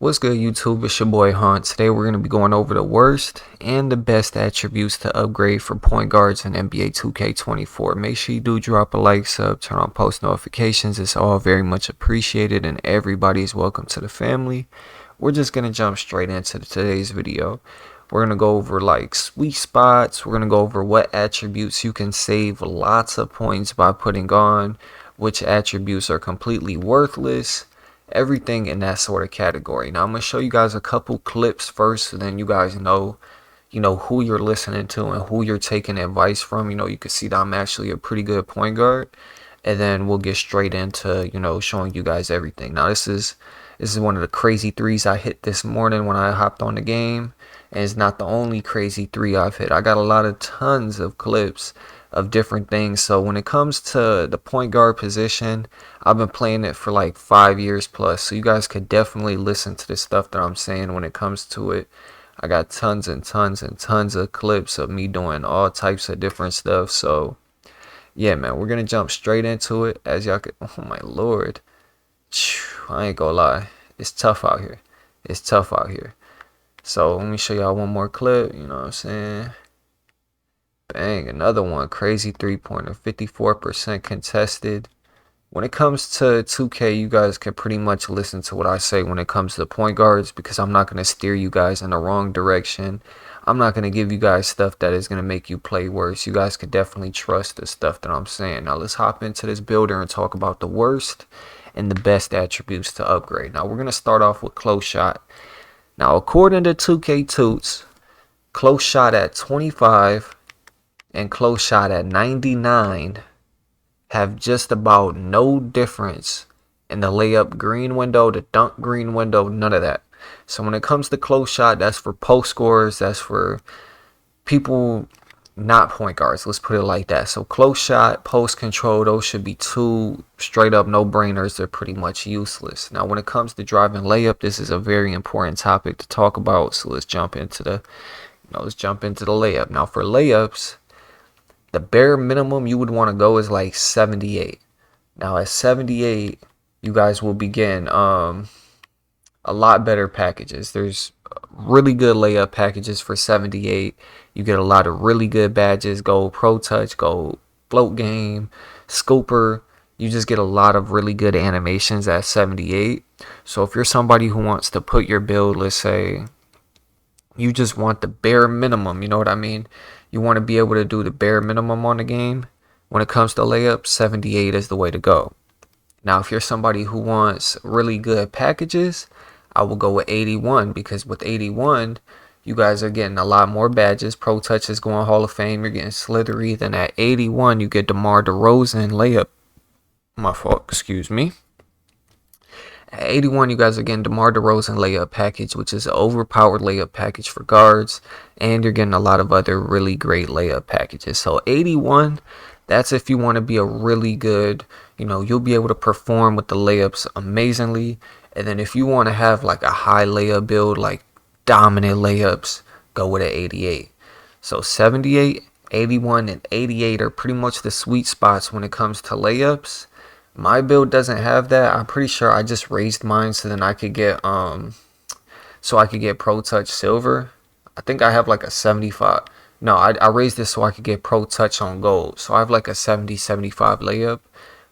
What's good, YouTube? It's your boy Hunt. Today we're going to be going over the worst and the best attributes to upgrade for point guards in NBA 2K24. Make sure you do drop a like, sub, turn on post notifications. It's all very much appreciated and everybody is welcome to the family. We're just going to jump straight into today's video. We're going to go over like sweet spots. We're going to go over what attributes you can save lots of points by putting on, which attributes are completely worthless, everything in that sort of category. Now I'm going to show you guys a couple clips first so then you guys know who you're listening to and who you're taking advice from. You can see that I'm actually a pretty good point guard, and then we'll get straight into showing you guys everything. Now this is one of the crazy threes I hit this morning when I hopped on the game, and it's not the only crazy three I've hit. I got a lot of tons of clips of different things. So when it comes to the point guard position, I've been playing it for like 5 years plus. So you guys could definitely listen to the stuff that I'm saying when it comes to it. I got tons and tons and tons of clips of me doing all types of different stuff. So yeah, man, we're gonna jump straight into it. As y'all could, oh my lord, I ain't gonna lie, it's tough out here. It's tough out here. So let me show y'all one more clip. You know what I'm saying? Bang, another one. Crazy three-pointer, 54% contested. When it comes to 2K, you guys can pretty much listen to what I say when it comes to point guards, because I'm not going to steer you guys in the wrong direction. I'm not going to give you guys stuff that is going to make you play worse. You guys can definitely trust the stuff that I'm saying. Now let's hop into this builder and talk about the worst and the best attributes to upgrade. Now we're going to start off with close shot. Now according to 2K Toots, close shot at 25 and close shot at 99 have just about no difference in the layup green window, the dunk green window, none of that. So when it comes to close shot, that's for post scorers, that's for people not point guards, let's put it like that. So close shot, post control, those should be two straight up no-brainers. They're pretty much useless. Now when it comes to driving layup, this is a very important topic to talk about. So let's jump into the layup. Now for layups, the bare minimum you would want to go is like 78. Now at 78, you guys will begin a lot better packages. There's really good layup packages for 78. You get a lot of really good badges. Go Pro Touch, go Float Game, Scooper. You just get a lot of really good animations at 78. So if you're somebody who wants to put your build, let's say you just want the bare minimum, you know what I mean? You want to be able to do the bare minimum on the game. When it comes to layups, 78 is the way to go. Now, if you're somebody who wants really good packages, I will go with 81, because with 81, you guys are getting a lot more badges. Pro Touch is going Hall of Fame. You're getting Slithery. Then at 81, you get DeMar DeRozan layup. My fault, excuse me. At 81, you guys are getting DeMar DeRozan layup package, which is an overpowered layup package for guards. And you're getting a lot of other really great layup packages. So 81, that's if you want to be a really good, you'll be able to perform with the layups amazingly. And then if you want to have like a high layup build, like dominant layups, go with an 88. So 78, 81, and 88 are pretty much the sweet spots when it comes to layups. My build doesn't have that. I'm pretty sure I just raised mine so then I could get Pro Touch Silver. I think I have like a 75. No, I raised this so I could get Pro Touch on gold. So I have like a 70, 75 layup.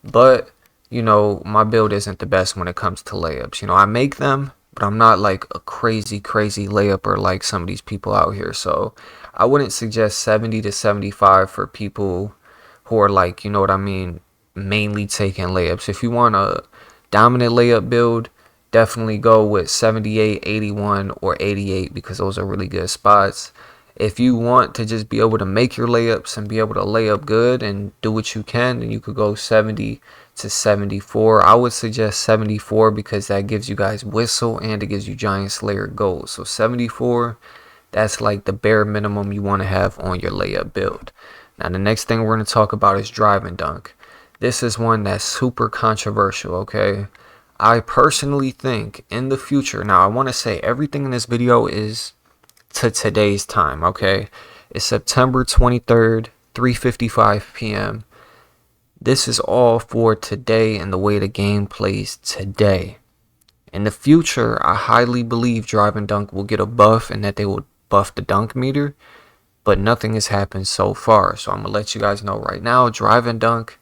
But, my build isn't the best when it comes to layups. I make them, but I'm not like a crazy layuper like some of these people out here. So I wouldn't suggest 70 to 75 for people who are like, you know what I mean, mainly taking layups. If you want a dominant layup build, definitely go with 78, 81, or 88, because those are really good spots. If you want to just be able to make your layups and be able to lay up good and do what you can, then you could go 70 to 74. I would suggest 74 because that gives you guys whistle and it gives you Giant Slayer gold. So 74, that's like the bare minimum you want to have on your layup build. Now the next thing we're going to talk about is drive and dunk. This is one that's super controversial, okay? I personally think in the future, now I want to say everything in this video is to today's time, okay? It's September 23rd, 3:55 p.m. This is all for today and the way the game plays today. In the future, I highly believe Drive and Dunk will get a buff and that they will buff the dunk meter, but nothing has happened so far. So I'm going to let you guys know right now, Drive and Dunk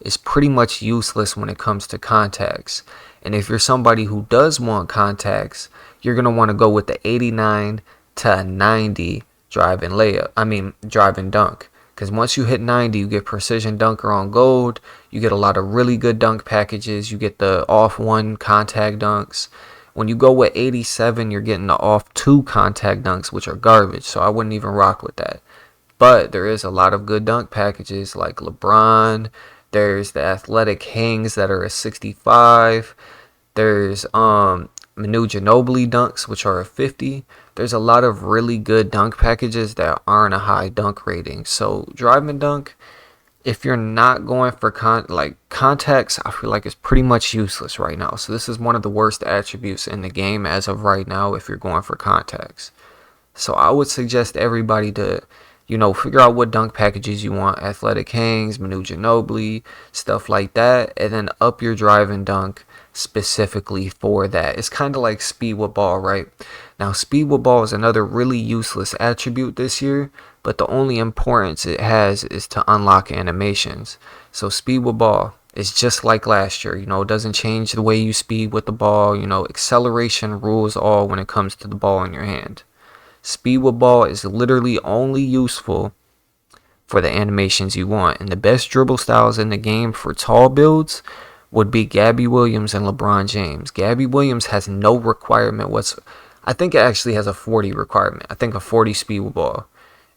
is pretty much useless when it comes to contacts. And if you're somebody who does want contacts, you're going to want to go with the 89 to 90 drive and dunk. Because once you hit 90, you get Precision Dunker on gold. You get a lot of really good dunk packages. You get the off 1 contact dunks. When you go with 87, you're getting the off 2 contact dunks, which are garbage. So I wouldn't even rock with that. But there is a lot of good dunk packages like LeBron. There's the athletic hangs that are a 65. There's Manu Ginobili dunks, which are a 50. There's a lot of really good dunk packages that aren't a high dunk rating. So Drive and Dunk, if you're not going for contacts, I feel like it's pretty much useless right now. So this is one of the worst attributes in the game as of right now if you're going for contacts. So I would suggest everybody to, figure out what dunk packages you want. Athletic hangs, Manu Ginobili, stuff like that. And then up your Drive and Dunk specifically for that. It's kind of like speed with ball, right? Now, speed with ball is another really useless attribute this year, but the only importance it has is to unlock animations. So speed with ball is just like last year. It doesn't change the way you speed with the ball. Acceleration rules all when it comes to the ball in your hand. Speed with ball is literally only useful for the animations you want. And the best dribble styles in the game for tall builds would be Gabby Williams and LeBron James. Gabby Williams has no requirement I think it actually has a 40 requirement. I think a 40 speed with ball.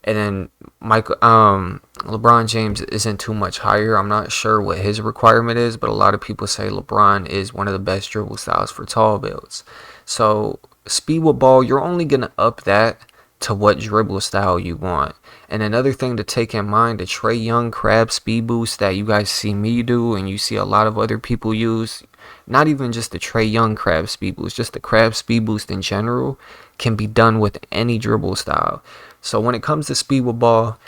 And then LeBron James isn't too much higher. I'm not sure what his requirement is, but a lot of people say LeBron is one of the best dribble styles for tall builds. So speed with ball, you're only going to up that to what dribble style you want. And another thing to take in mind, the Trae Young crab speed boost that you guys see me do and you see a lot of other people use, not even just the Trae Young crab speed boost, just the crab speed boost in general, can be done with any dribble style. So when it comes to speed with ball,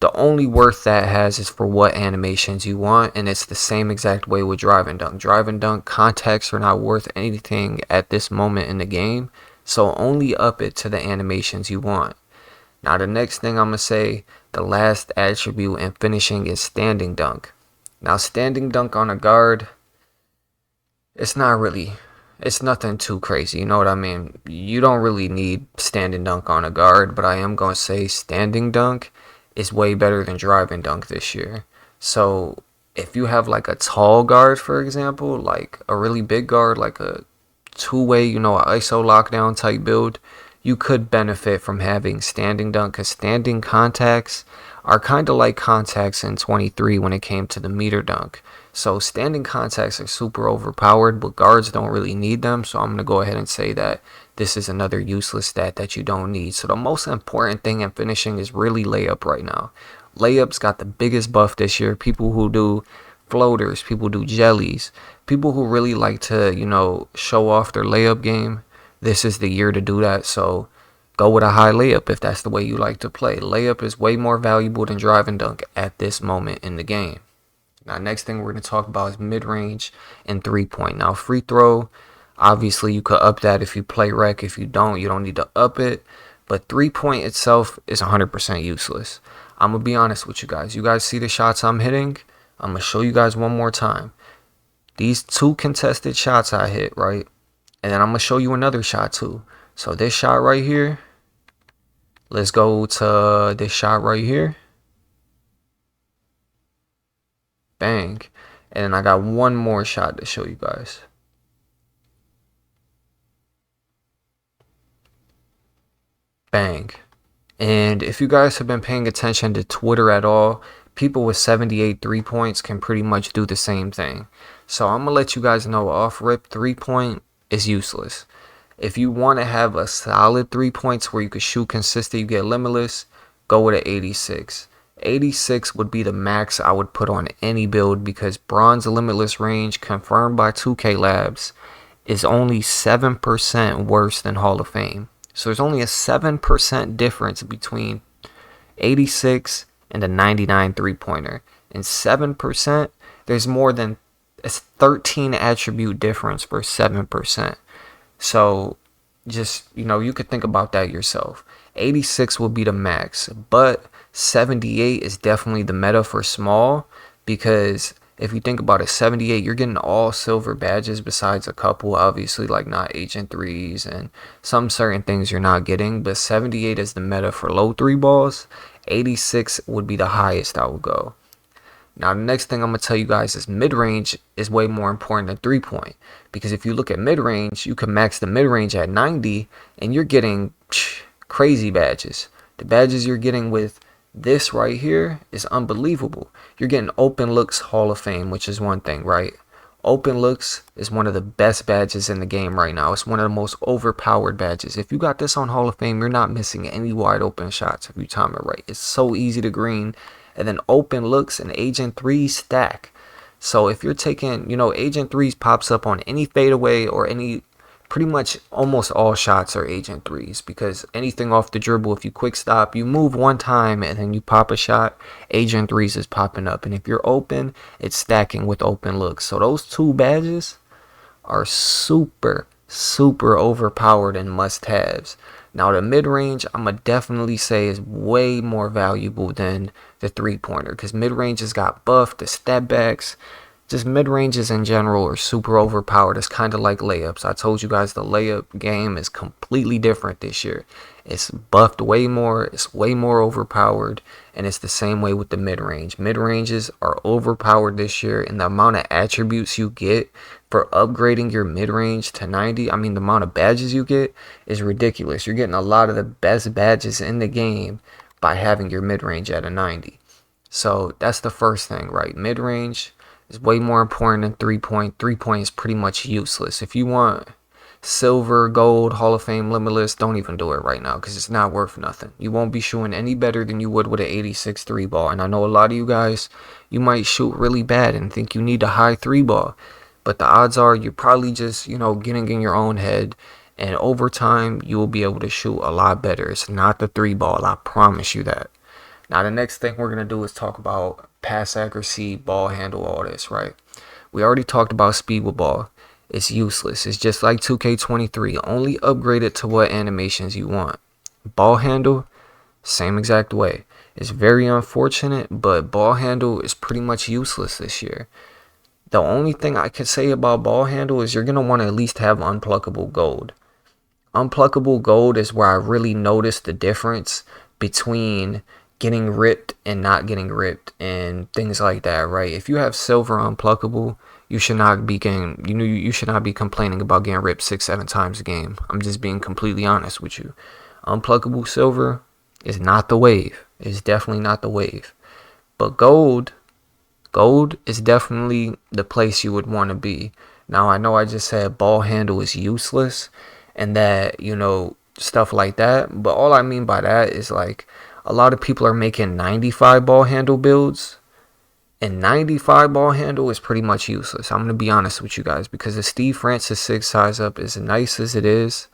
the only worth that has is for what animations you want, and it's the same exact way with Drive and Dunk. Drive and Dunk contacts are not worth anything at this moment in the game, so only up it to the animations you want. Now the next thing I'm going to say, the last attribute in finishing is standing dunk. Now standing dunk on a guard, it's nothing too crazy, you know what I mean? You don't really need standing dunk on a guard, but I am going to say standing dunk is way better than Drive and Dunk this year. So if you have like a tall guard, for example, like a really big guard, like a two-way, an ISO lockdown type build, you could benefit from having standing dunk, because standing contacts are kind of like contacts in 23 when it came to the meter dunk. So standing contacts are super overpowered, but guards don't really need them. So I'm going to go ahead and say that this is another useless stat that you don't need. So the most important thing in finishing is really layup right now. Layups got the biggest buff this year. People who do floaters, people do jellies, people who really like to, show off their layup game, this is the year to do that. So go with a high layup if that's the way you like to play. Layup is way more valuable than Drive and Dunk at this moment in the game. Now, next thing we're going to talk about is mid-range and three-point. Now, free throw, obviously you could up that if you play rec. If you don't need to up it. But three-point itself is 100% useless. I'm going to be honest with you guys. You guys see the shots I'm hitting? I'm going to show you guys one more time. These 2 contested shots I hit, right? And then I'm going to show you another shot too. So this shot right here. Let's go to this shot right here. Bang. And I got one more shot to show you guys. Bang. And if you guys have been paying attention to Twitter at all, people with 78 3-points can pretty much do the same thing. So I'm going to let you guys know off rip, 3-point is useless. If you want to have a solid 3-points where you can shoot consistent, you get limitless, go with an 86. 86 would be the max I would put on any build, because bronze limitless range confirmed by 2K Labs is only 7% worse than Hall of Fame. So there's only a 7% difference between 86 and a 99 3-pointer. And 7%, there's more than a 13 attribute difference for 7%. So just, you could think about that yourself. 86 will be the max, but 78 is definitely the meta for small, because if you think about it, 78, you're getting all silver badges besides a couple, obviously, like not Agent 3s and some certain things you're not getting, but 78 is the meta for low 3 balls. 86 would be the highest I would go. Now, the next thing I'm going to tell you guys is mid-range is way more important than three-point. Because if you look at mid-range, you can max the mid-range at 90, and you're getting crazy badges. The badges you're getting with this right here is unbelievable. You're getting Open Looks Hall of Fame, which is one thing, right? Open Looks is one of the best badges in the game right now. It's one of the most overpowered badges. If you got this on Hall of Fame, you're not missing any wide open shots if you time it right. It's so easy to green. And then Open Looks and Agent 3 stack. So if you're taking, Agent 3s pops up on any fadeaway or any, pretty much almost all shots are Agent 3s, because anything off the dribble, if you quick stop, you move one time and then you pop a shot, Agent 3s is popping up. And if you're open, it's stacking with Open Looks. So those two badges are super, super overpowered and must-haves. Now, the mid-range, I'm going to definitely say is way more valuable than the three-pointer, because mid-range has got buffed, the step backs. Just mid-ranges in general are super overpowered. It's kind of like layups. I told you guys the layup game is completely different this year. It's buffed way more. It's way more overpowered. And it's the same way with the mid-range. Mid-ranges are overpowered this year. And the amount of attributes you get for upgrading your mid-range to 90, the amount of badges you get is ridiculous. You're getting a lot of the best badges in the game by having your mid-range at a 90. So that's the first thing, right? Mid-range is way more important than three-point. Three-point is pretty much useless. If you want silver, gold, Hall of Fame, limitless, don't even do it right now, because it's not worth nothing. You won't be shooting any better than you would with an 86 3 ball. And I know a lot of you guys, you might shoot really bad and think you need a high 3 ball. But the odds are you're probably just, getting in your own head. And over time, you will be able to shoot a lot better. It's not the 3 ball. I promise you that. Now, the next thing we're going to do is talk about pass accuracy, ball handle, all this, right? We already talked about speed with ball. It's useless. It's just like 2K23. Only upgrade it to what animations you want. Ball handle, same exact way. It's very unfortunate, but ball handle is pretty much useless this year. The only thing I can say about ball handle is you're going to want to at least have unpluckable gold. Unpluckable gold is where I really noticed the difference between getting ripped and not getting ripped and things like that, right? If you have silver unpluckable, you should not be getting, you should not be complaining about getting ripped 6-7 times a game. I'm just being completely honest with you. Unpluckable silver is not the wave. It's definitely not the wave. But gold is definitely the place you would want to be. Now, I know I just said ball handle is useless and that, stuff like that. But all I mean by that is like a lot of people are making 95 ball handle builds. And 95 ball handle is pretty much useless. I'm going to be honest with you guys, because the Steve Francis 6 size up, as nice as it is,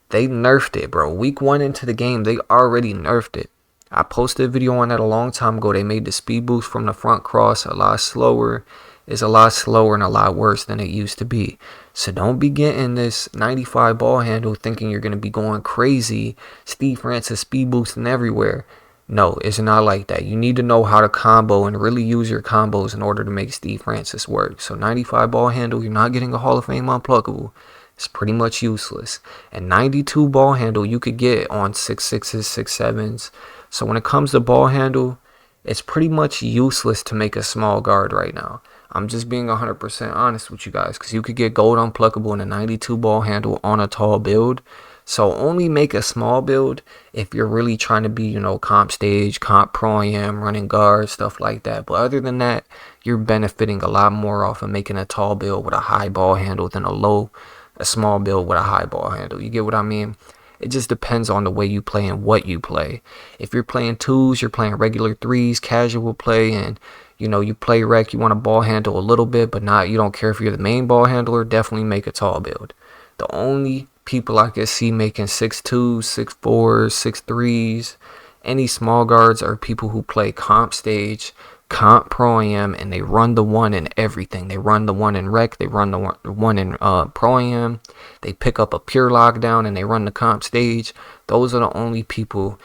they nerfed it, bro. Week 1 into the game, they already nerfed it. I posted a video on that a long time ago. They made the speed boost from the front cross a lot slower. It's a lot slower and a lot worse than it used to be. So don't be getting this 95 ball handle thinking you're going to be going crazy. Steve Francis speed boosting everywhere. No, it's not like that. You need to know how to combo and really use your combos in order to make Steve Francis work. So 95 ball handle, you're not getting a Hall of Fame unpluckable. It's pretty much useless. And 92 ball handle you could get on 6.6s, 6.7s. So when it comes to ball handle, it's pretty much useless to make a small guard right now. I'm just being 100% honest with you guys, because you could get gold unpluckable in a 92 ball handle on a tall build. So only make a small build if you're really trying to be, comp stage, comp pro-am, running guard, stuff like that. But other than that, you're benefiting a lot more off of making a tall build with a high ball handle than a small build with a high ball handle. You get what I mean? It just depends on the way you play and what you play. If you're playing 2s, you're playing regular 3s, casual play, and you play rec, you want to ball handle a little bit, but you don't care if you're the main ball handler, definitely make a tall build. The only people I can see making 6'2", 6'4", 6'3", any small guards are people who play comp stage, comp pro-am, and they run the one in everything. They run the one in rec, they run the one in pro-am, they pick up a pure lockdown, and they run the comp stage. Those are the only people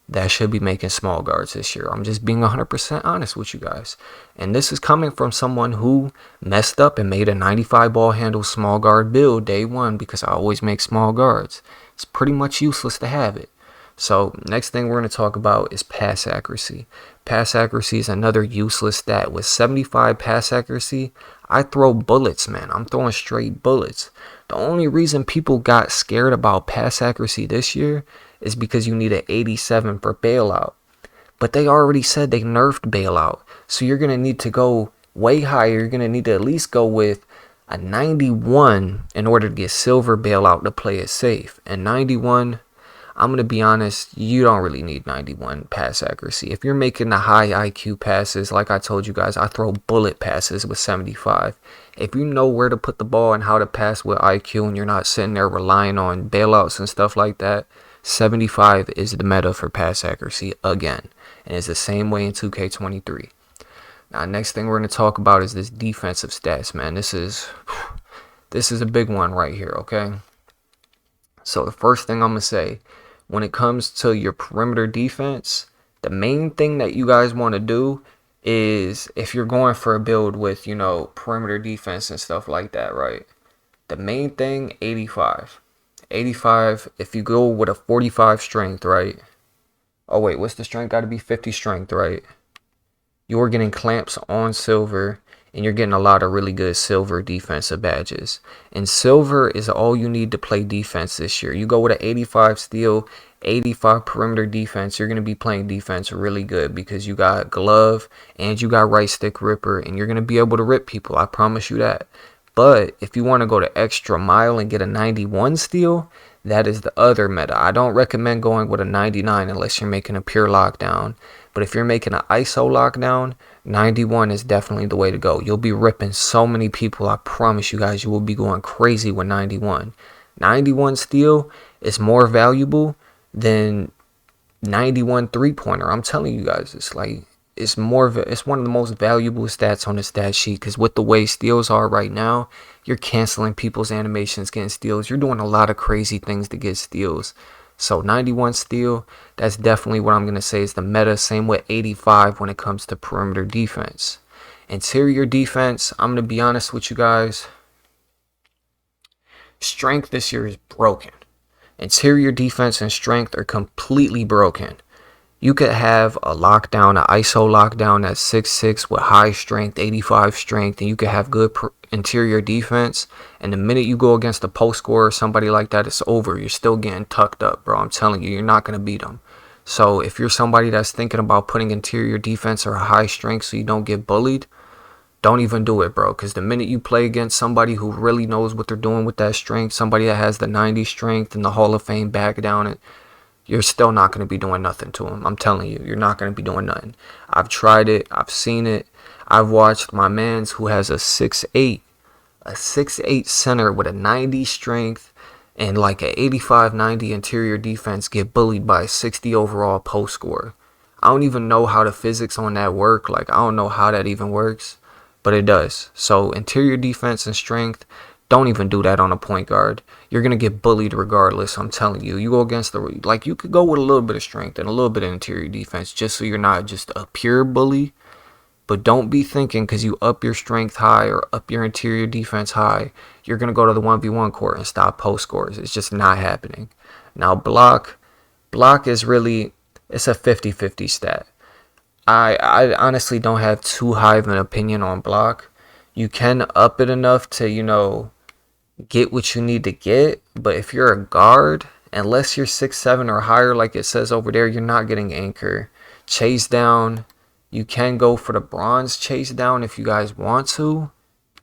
that should be making small guards this year. I'm just being 100% honest with you guys. And this is coming from someone who messed up and made a 95 ball handle small guard build day one, because I always make small guards. It's pretty much useless to have it. So next thing we're going to talk about is pass accuracy. Pass accuracy is another useless stat. With 75 pass accuracy, I throw bullets, man. I'm throwing straight bullets. The only reason people got scared about pass accuracy this year is because you need an 87 for bailout. But they already said they nerfed bailout. So you're going to need to go way higher. You're going to need to at least go with a 91 in order to get silver bailout to play it safe. And 91, I'm going to be honest, you don't really need 91 pass accuracy. If you're making the high IQ passes, like I told you guys, I throw bullet passes with 75. If you know where to put the ball and how to pass with IQ, and you're not sitting there relying on bailouts and stuff like that, 75 is the meta for pass accuracy again. And it's the same way in 2K23. Now, next thing we're going to talk about is this defensive stats, man. This is a big one right here, okay? So the first thing I'm going to say, when it comes to your perimeter defense, the main thing that you guys want to do is, if you're going for a build with, perimeter defense and stuff like that, right? The main thing, 85. 85, if you go with a 45 strength, right? Oh, wait, what's the strength? Got to be 50 strength, right? You're getting clamps on silver, and you're getting a lot of really good silver defensive badges. And silver is all you need to play defense this year. You go with an 85 steel, 85 perimeter defense, you're going to be playing defense really good, because you got glove and you got right stick ripper, and you're going to be able to rip people. I promise you that. But if you want to go the extra mile and get a 91 steal, that is the other meta. I don't recommend going with a 99 unless you're making a pure lockdown. But if you're making an ISO lockdown, 91 is definitely the way to go. You'll be ripping so many people. I promise you guys, you will be going crazy with 91. 91 steal is more valuable than 91 three-pointer. I'm telling you guys, it's one of the most valuable stats on the stat sheet, because with the way steals are right now, you're canceling people's animations getting steals. You're doing a lot of crazy things to get steals. So 91 steal, that's definitely what I'm going to say is the meta. Same with 85 when it comes to perimeter defense. Interior defense, I'm going to be honest with you guys, strength this year is broken. Interior defense and strength are completely broken. You could have a lockdown, an ISO lockdown that's 6'6" with high strength, 85 strength, and you could have good interior defense. And the minute you go against a post scorer or somebody like that, it's over. You're still getting tucked up, bro. I'm telling you, you're not going to beat them. So if you're somebody that's thinking about putting interior defense or a high strength so you don't get bullied, don't even do it, bro. Because the minute you play against somebody who really knows what they're doing with that strength, somebody that has the 90 strength and the Hall of Fame back down it, you're still not going to be doing nothing to him. I'm telling you, you're not going to be doing nothing. I've tried it. I've seen it. I've watched my mans who has a 6'8", center with a 90 strength and like a 85-90 interior defense get bullied by a 60 overall post score. I don't even know how the physics on that work. Like, I don't know how that even works, but it does. So interior defense and strength, don't even do that on a point guard. You're going to get bullied regardless. I'm telling you. You go against you could go with a little bit of strength and a little bit of interior defense just so you're not just a pure bully. But don't be thinking because you up your strength high or up your interior defense high, you're going to go to the 1v1 court and stop post scores. It's just not happening. Now, block is really, it's a 50-50 stat. I honestly don't have too high of an opinion on block. You can up it enough to, get what you need to get. But if you're a guard, unless you're 6'7" or higher like it says over there, you're not getting anchor. Chase down, you can go for the bronze chase down if you guys want to,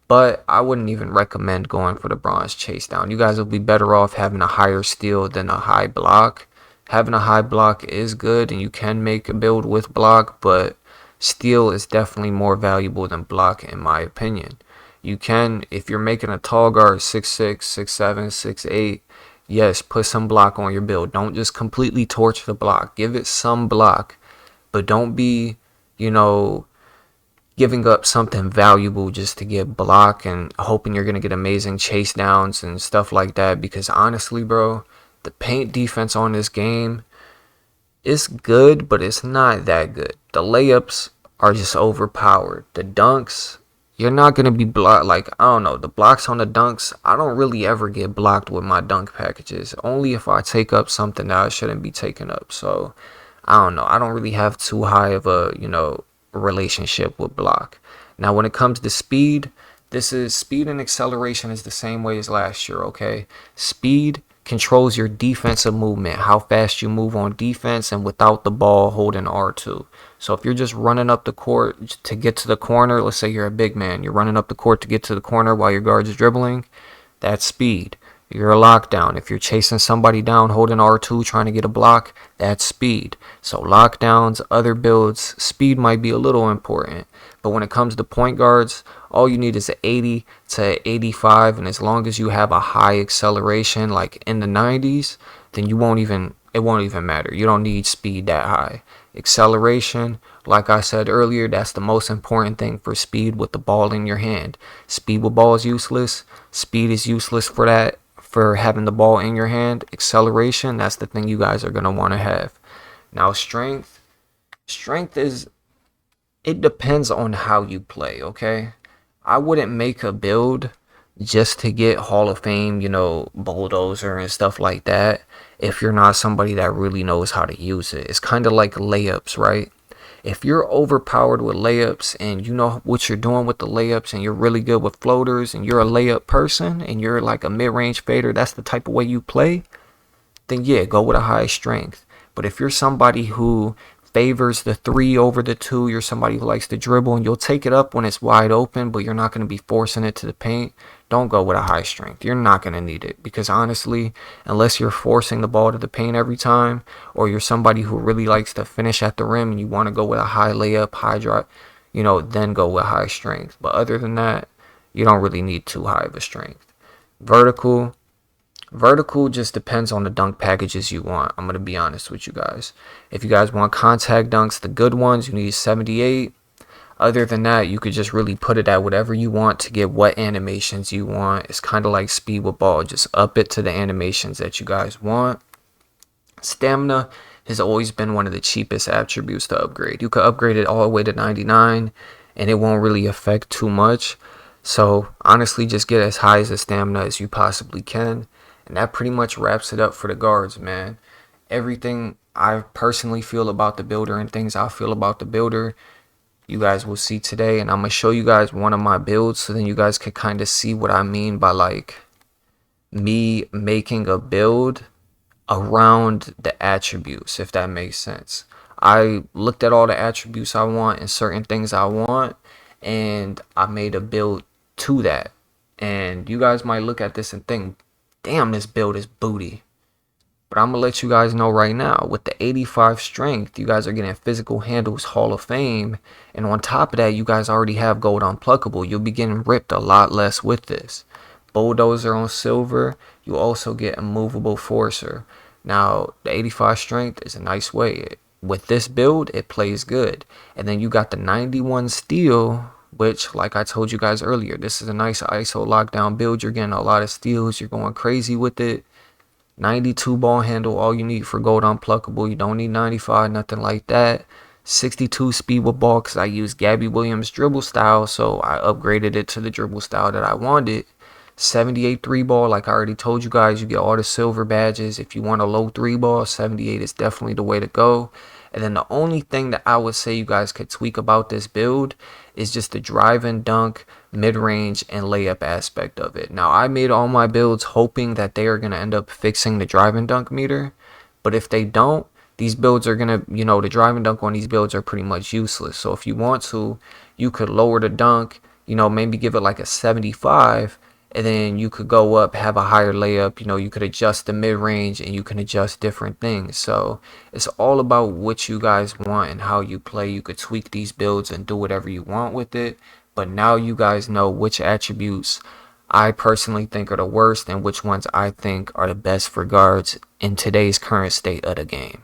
but I wouldn't even recommend going for the bronze chase down. You guys will be better off having a higher steal than a high block. Having a high block is good and you can make a build with block, but steal is definitely more valuable than block in my opinion. You can, if you're making a tall guard 6'6", 6'7", 6'8", yes, put some block on your build. Don't just completely torch the block. Give it some block, but don't be, giving up something valuable just to get block and hoping you're going to get amazing chase downs and stuff like that. Because honestly, bro, the paint defense on this game is good, but it's not that good. The layups are just overpowered. The dunks, you're not going to be blocked. Like, I don't know, the blocks on the dunks, I don't really ever get blocked with my dunk packages. Only if I take up something that I shouldn't be taking up. So, I don't know. I don't really have too high of a, relationship with block. Now, when it comes to speed, this is speed and acceleration is the same way as last year, okay? Speed controls your defensive movement, how fast you move on defense and without the ball holding R2. So if you're just running up the court to get to the corner, let's say you're a big man, you're running up the court to get to the corner while your guard's dribbling, that's speed. You're a lockdown. If you're chasing somebody down holding R2 trying to get a block, that's speed. So lockdowns, other builds, speed might be a little important. But when it comes to point guards, all you need is an 80 to 85. And as long as you have a high acceleration, like in the 90s, then it won't even matter. You don't need speed that high. Acceleration, like I said earlier, that's the most important thing for speed with the ball in your hand. Speed with ball is useless. Speed is useless for that. For having the ball in your hand. Acceleration, that's the thing you guys are going to want to have. Now, strength is, it depends on how you play, okay? I wouldn't make a build just to get Hall of Fame, bulldozer and stuff like that if you're not somebody that really knows how to use it. It's kind of like layups, right? If you're overpowered with layups and you know what you're doing with the layups and you're really good with floaters and you're a layup person and you're like a mid-range fader, that's the type of way you play, then yeah, go with a high strength. But if you're somebody who favors the 3 over the 2, you're somebody who likes to dribble and you'll take it up when it's wide open, but you're not going to be forcing it to the paint, don't go with a high strength. You're not going to need it because honestly, unless you're forcing the ball to the paint every time, or you're somebody who really likes to finish at the rim and you want to go with a high layup, high drop, then go with high strength. But other than that, you don't really need too high of a strength. Vertical just depends on the dunk packages you want. I'm going to be honest with you guys. If you guys want contact dunks, the good ones, you need 78. Other than that, you could just really put it at whatever you want to get what animations you want. It's kind of like speed with ball. Just up it to the animations that you guys want. Stamina has always been one of the cheapest attributes to upgrade. You could upgrade it all the way to 99 and it won't really affect too much. So honestly, just get as high as the stamina as you possibly can. And that pretty much wraps it up for the guards, man. Everything I personally feel about the builder and things I feel about the builder, you guys will see today. And I'm going to show you guys one of my builds so then you guys can kind of see what I mean by like me making a build around the attributes, if that makes sense. I looked at all the attributes I want and certain things I want, and I made a build to that. And you guys might look at this and think, damn, this build is booty. But I'm going to let you guys know right now, with the 85 strength, you guys are getting physical handles Hall of Fame. And on top of that, you guys already have gold unpluckable. You'll be getting ripped a lot less with this. Bulldozer on silver, you also get immovable forcer. Now, the 85 strength is a nice way. With this build, it plays good. And then you got the 91 steel, which, like I told you guys earlier, this is a nice ISO lockdown build. You're getting a lot of steals. You're going crazy with it. 92 ball handle, all you need for gold unpluckable. You don't need 95, nothing like that. 62 speed with ball because I used Gabby Williams dribble style, so I upgraded it to the dribble style that I wanted. 78 3 ball, like I already told you guys, you get all the silver badges. If you want a low 3 ball, 78 is definitely the way to go. And then the only thing that I would say you guys could tweak about this build is just the drive and dunk, mid-range, and layup aspect of it. Now, I made all my builds hoping that they are going to end up fixing the drive and dunk meter. But if they don't, these builds are going to, the drive and dunk on these builds are pretty much useless. So if you want to, you could lower the dunk, maybe give it like a 75. And then you could go up, have a higher layup, you could adjust the mid-range and you can adjust different things. So it's all about what you guys want and how you play. You could tweak these builds and do whatever you want with it. But now you guys know which attributes I personally think are the worst and which ones I think are the best for guards in today's current state of the game.